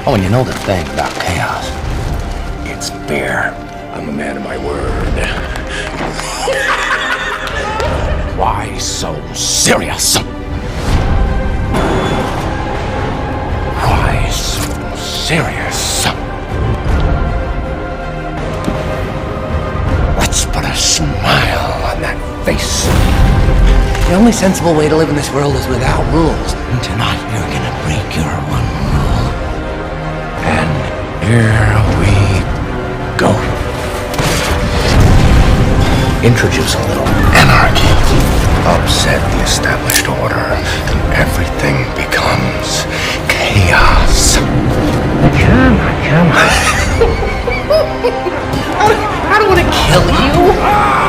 Oh, and you know the thing about chaos? It's fear. I'm a man of my word. Why so serious? Why so serious? Let's put a smile on that face. The only sensible way to live in this world is without rules. And tonight you're gonna break your one rule. And here we go. Introduce a little anarchy. Upset the established order, and everything becomes chaos. Come on. I don't want to kill you.